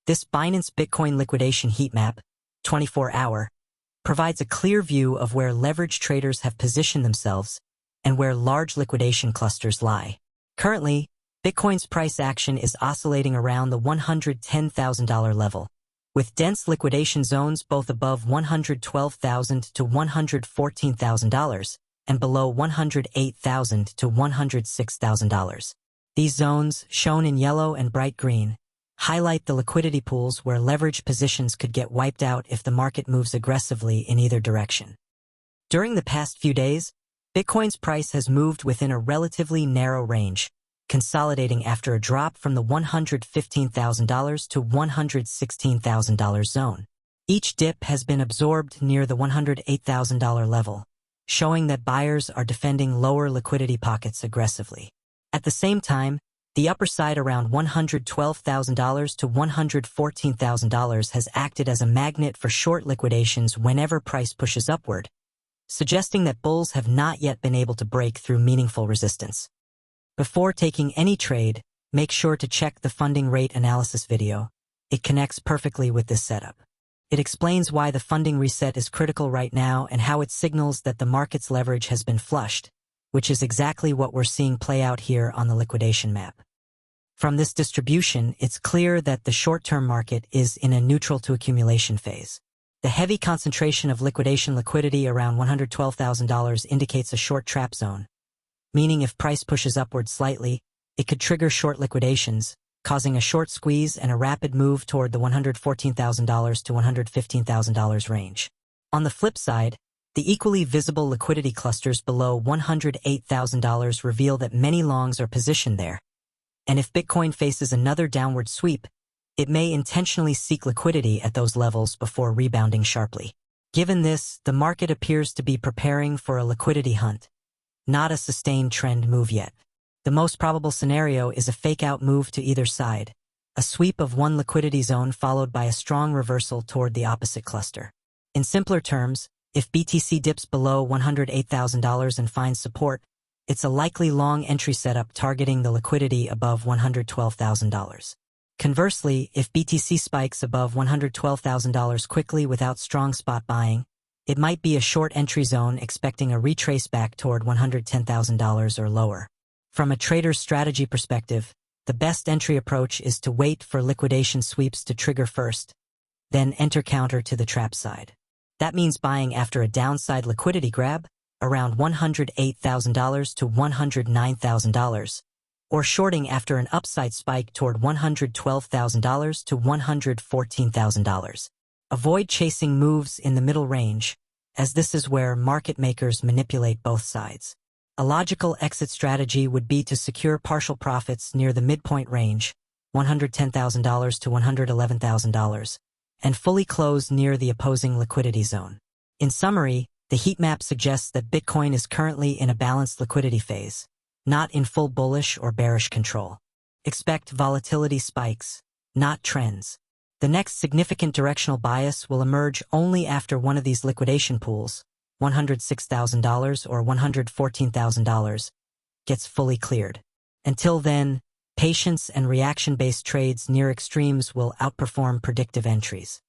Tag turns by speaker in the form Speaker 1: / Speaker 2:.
Speaker 1: This Binance Bitcoin Liquidation Heatmap, 24-hour, provides a clear view of where leveraged traders have positioned themselves and where large liquidation clusters lie. Currently, Bitcoin's price action is oscillating around the $110,000 level, with dense liquidation zones both above $112,000 to $114,000 and below $108,000 to $106,000. These zones, shown in yellow and bright green, highlight the liquidity pools where leveraged positions could get wiped out if the market moves aggressively in either direction. During the past few days, Bitcoin's price has moved within a relatively narrow range, consolidating after a drop from the $115,000 to $116,000 zone. Each dip has been absorbed near the $108,000 level, showing that buyers are defending lower liquidity pockets aggressively. At the same time, the upper side around $112,000 to $114,000 has acted as a magnet for short liquidations whenever price pushes upward, suggesting that bulls have not yet been able to break through meaningful resistance. Before taking any trade, make sure to check the funding rate analysis video. It connects perfectly with this setup. It explains why the funding reset is critical right now and how it signals that the market's leverage has been flushed, which is exactly what we're seeing play out here on the liquidation map. From this distribution, it's clear that the short-term market is in a neutral to accumulation phase. The heavy concentration of liquidation liquidity around $112,000 indicates a short trap zone, meaning if price pushes upward slightly, it could trigger short liquidations, causing a short squeeze and a rapid move toward the $114,000 to $115,000 range. On the flip side, the equally visible liquidity clusters below $108,000 reveal that many longs are positioned there, and if Bitcoin faces another downward sweep, it may intentionally seek liquidity at those levels before rebounding sharply. Given this, the market appears to be preparing for a liquidity hunt, not a sustained trend move yet. The most probable scenario is a fake-out move to either side, a sweep of one liquidity zone followed by a strong reversal toward the opposite cluster. In simpler terms, if BTC dips below $108,000 and finds support, it's a likely long entry setup targeting the liquidity above $112,000. Conversely, if BTC spikes above $112,000 quickly without strong spot buying, it might be a short entry zone expecting a retrace back toward $110,000 or lower. From a trader's strategy perspective, the best entry approach is to wait for liquidation sweeps to trigger first, then enter counter to the trap side. That means buying after a downside liquidity grab, around $108,000 to $109,000, or shorting after an upside spike toward $112,000 to $114,000. Avoid chasing moves in the middle range, as this is where market makers manipulate both sides. A logical exit strategy would be to secure partial profits near the midpoint range, $110,000 to $111,000, and fully close near the opposing liquidity zone. In summary, the heat map suggests that Bitcoin is currently in a balanced liquidity phase, not in full bullish or bearish control. Expect volatility spikes, not trends. The next significant directional bias will emerge only after one of these liquidation pools, $106,000 or $114,000, gets fully cleared. Until then, patience and reaction-based trades near extremes will outperform predictive entries.